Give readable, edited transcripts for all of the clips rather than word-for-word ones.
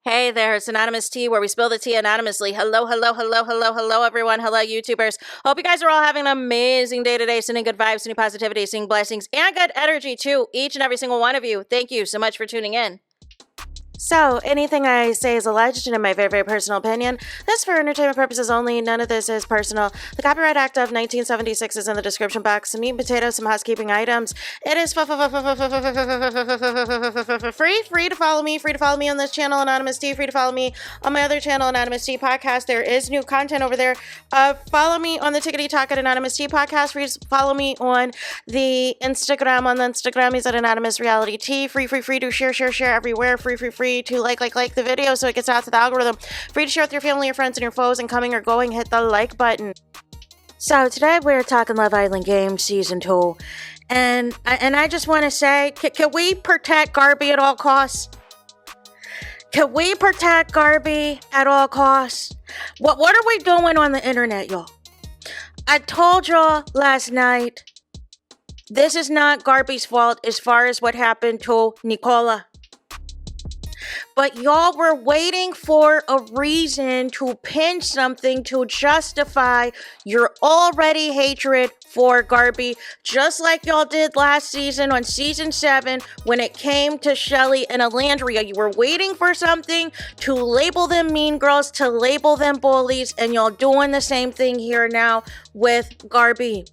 Hey there, it's Anonymous Tea, where we spill the tea anonymously. Hello, everyone. Hello, YouTubers. Hope you guys are all having an amazing day today, sending good vibes, sending positivity, sending blessings, and good energy to each and every single one of you. Thank you so much for tuning in. So, anything I say is alleged and in my very, very personal opinion. This is for entertainment purposes only. None of this is personal. The Copyright Act of 1976 is in the description box. Some meat and potatoes, some housekeeping items. It is free to follow me. Free to follow me on this channel, Anonymous Tea. Free to follow me on my other channel, Anonymous Tea Podcast. There is new content over there. Follow me on the Tickety Talk at Anonymous Tea Podcast. Free to follow me on the Instagram. On the Instagram is at AnonymousRealityT. Free to share everywhere. Free to like the video so it gets out to the algorithm. Free to share with your family, your friends, and your foes, and coming or going, hit the like button. So today we're talking Love Island Games Season 2. And I just want to say, can we protect Garby at all costs? Can we protect Garby at all costs? What are we doing on the internet, y'all? I told y'all last night, this is not Garby's fault as far as what happened to Nicola. But y'all were waiting for a reason to pin something to justify your already hatred for Garby, just like y'all did last season on season 7 when it came to Shelly and Alandria. You were waiting for something to label them mean girls, to label them bullies, and y'all doing the same thing here now with Garby.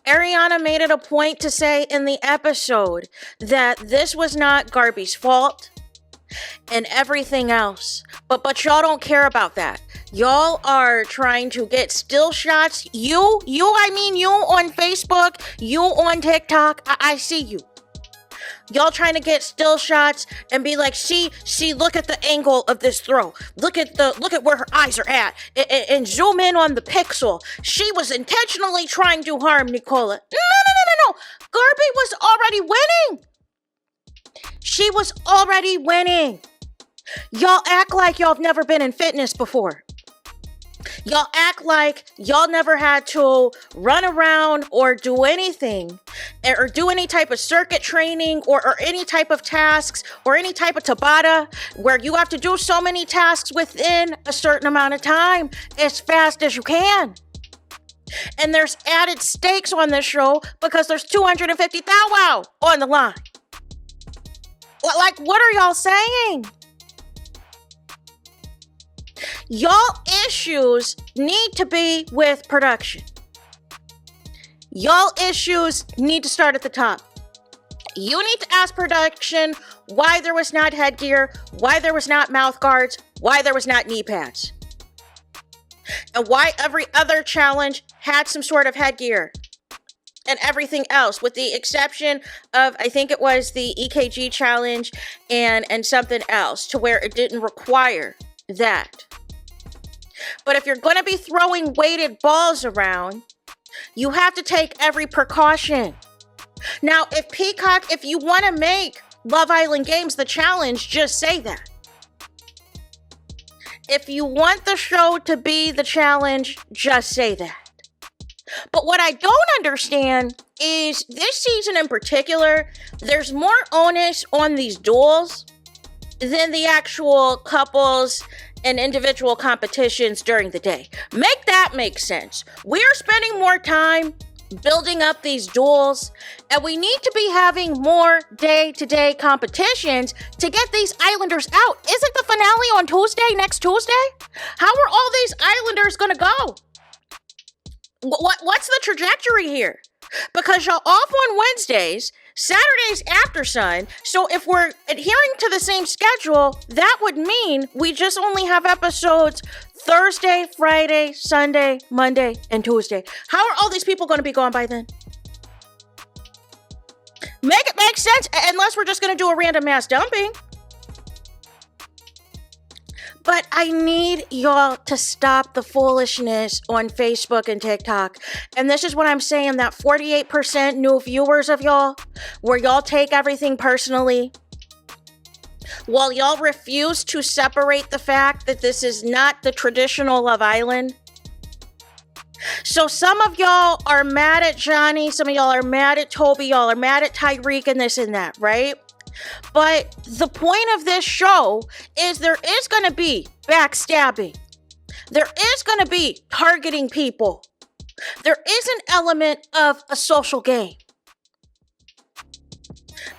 Ariana made it a point to say in the episode that this was not Garby's fault and everything else. But y'all don't care about that. Y'all are trying to get still shots. You on Facebook, you on TikTok, I see you. Y'all trying to get still shots and be like, see, look at the angle of this throw. Look at where her eyes are at. And zoom in on the pixel. She was intentionally trying to harm Nicola. No. Garby was already winning. She was already winning. Y'all act like y'all have never been in fitness before. Y'all act like y'all never had to run around or do anything, or do any type of circuit training or any type of tasks or any type of Tabata where you have to do so many tasks within a certain amount of time as fast as you can. And there's added stakes on this show because there's 250,000 on the line. Like, what are y'all saying? Y'all issues need to be with production. Y'all issues need to start at the top. You need to ask production why there was not headgear, why there was not mouth guards, why there was not knee pads, and why every other challenge had some sort of headgear and everything else, with the exception of, I think it was the EKG challenge and something else, to where it didn't require that. But if you're going to be throwing weighted balls around, you have to take every precaution. Now, if Peacock, if you want to make Love Island Games the challenge, just say that. If you want the show to be the challenge, just say that. But what I don't understand is this season in particular, there's more onus on these duels than the actual couples and individual competitions during the day. Make that make sense. We're spending more time building up these duels, and we need to be having more day-to-day competitions to get these Islanders out. Isn't the finale on Tuesday, next Tuesday? How are all these Islanders gonna go? What's the trajectory here? Because y'all off on Wednesdays, Saturdays after Sun. So if we're adhering to the same schedule, that would mean we just only have episodes Thursday, Friday, Sunday, Monday, and Tuesday. How are all these people going to be gone by then? Make it make sense, unless we're just going to do a random mass dumping. But I need y'all to stop the foolishness on Facebook and TikTok. And this is what I'm saying, that 48% new viewers of y'all, where y'all take everything personally, while y'all refuse to separate the fact that this is not the traditional Love Island. So some of y'all are mad at Johnny, some of y'all are mad at Toby, y'all are mad at Tyreek and this and that, right? But the point of this show is there is going to be backstabbing. There is going to be targeting people. There is an element of a social game.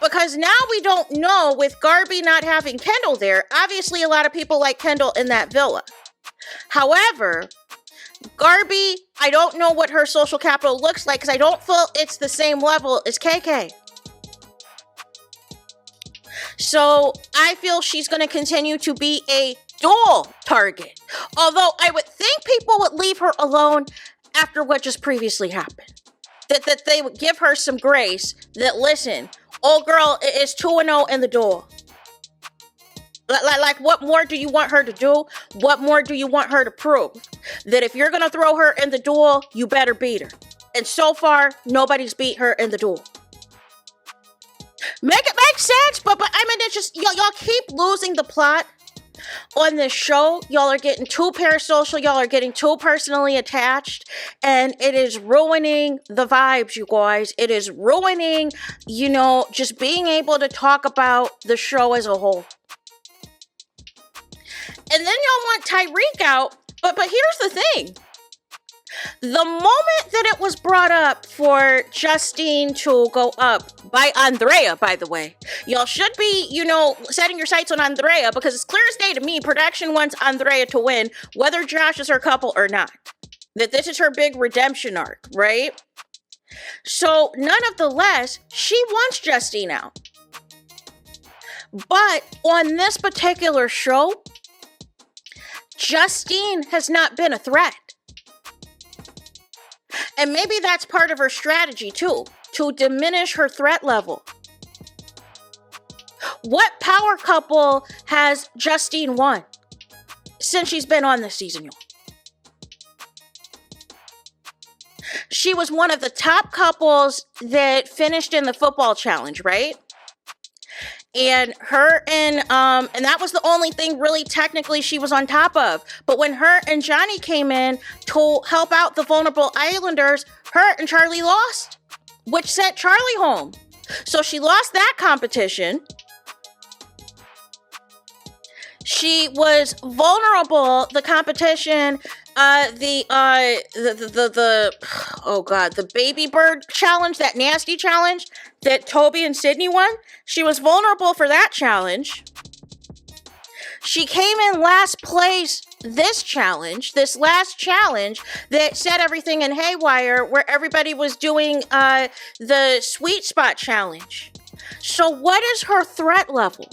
Because now we don't know, with Garby not having Kendall there, obviously a lot of people like Kendall in that villa. However, Garby, I don't know what her social capital looks like because I don't feel it's the same level as KK. So I feel she's going to continue to be a dual target. Although I would think people would leave her alone after what just previously happened. That they would give her some grace that, listen, old girl is 2-0 in the duel. Like, what more do you want her to do? What more do you want her to prove? That if you're going to throw her in the duel, you better beat her. And so far, nobody's beat her in the duel. Make it make sense, but I mean, it's just, y'all keep losing the plot on this show. Y'all are getting too parasocial. Y'all are getting too personally attached. And it is ruining the vibes, you guys. It is ruining, just being able to talk about the show as a whole. And then y'all want Tyreek out. But here's the thing. The moment that it was brought up for Justine to go up by Andrea, by the way, y'all should be, setting your sights on Andrea, because it's clear as day to me, production wants Andrea to win, whether Josh is her couple or not. That this is her big redemption arc, right? So, none of the less, she wants Justine out. But on this particular show, Justine has not been a threat. And maybe that's part of her strategy too, to diminish her threat level. What power couple has Justine won since she's been on this season, y'all? She was one of the top couples that finished in the football challenge, right? And her and that was the only thing really technically she was on top of. But when her and Johnny came in to help out the vulnerable islanders, her and Charlie lost, which sent Charlie home. So she lost that competition. She was vulnerable, the competition, the baby bird challenge, that nasty challenge that Toby and Sydney won. She was vulnerable for that challenge. She came in last place this last challenge that set everything in haywire, where everybody was doing the sweet spot challenge. So what is her threat level?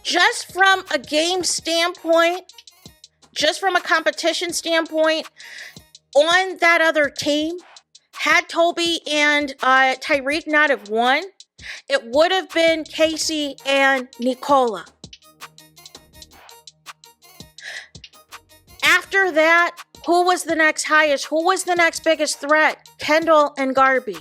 Just from a game standpoint, just from a competition standpoint, on that other team, had Toby and Tyreek not have won, it would have been Casey and Nicola. After that, who was the next highest? Who was the next biggest threat? Kendall and Garby.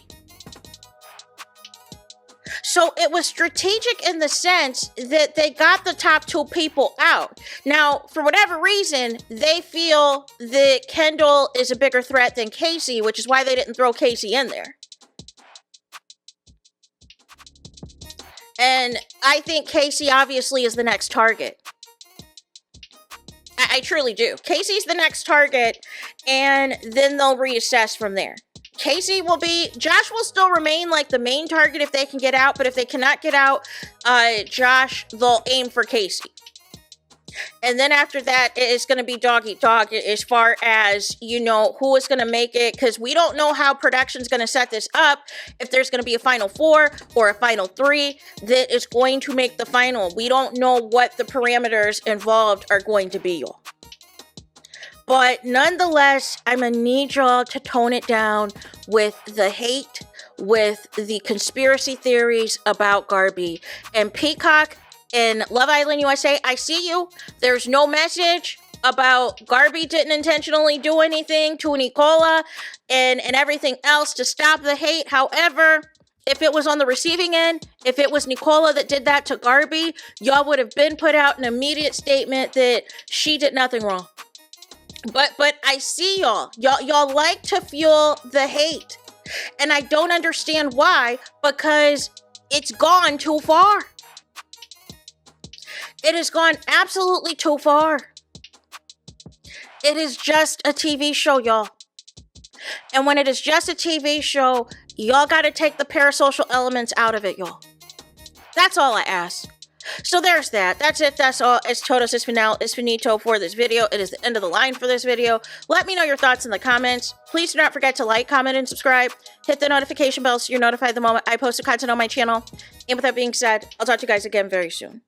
So it was strategic in the sense that they got the top two people out. Now, for whatever reason, they feel that Kendall is a bigger threat than Casey, which is why they didn't throw Casey in there. And I think Casey obviously is the next target. I truly do. Casey's the next target, and then they'll reassess from there. Josh will still remain like the main target if they can get out, but if they cannot get out, Josh, they'll aim for Casey. And then after that, it's going to be dog eat dog as far as, who is going to make it, because we don't know how production's going to set this up, if there's going to be a final 4 or a final 3 that is going to make the final. We don't know what the parameters involved are going to be, y'all. But nonetheless, I'm going to need y'all to tone it down with the hate, with the conspiracy theories about Garby. And Peacock and Love Island USA, I see you. There's no message about Garby didn't intentionally do anything to Nicola and everything else to stop the hate. However, if it was on the receiving end, if it was Nicola that did that to Garby, y'all would have been put out an immediate statement that she did nothing wrong. But I see y'all like to fuel the hate. And I don't understand why, because It's gone too far. It has gone absolutely too far. It is just a TV show, y'all. And when it is just a TV show, y'all got to take the parasocial elements out of it, y'all. That's all I ask. So there's that. That's it. That's all. It's todos. It's finito for this video. It is the end of the line for this video. Let me know your thoughts in the comments. Please do not forget to like, comment, and subscribe. Hit the notification bell so you're notified the moment I post content on my channel. And with that being said, I'll talk to you guys again very soon.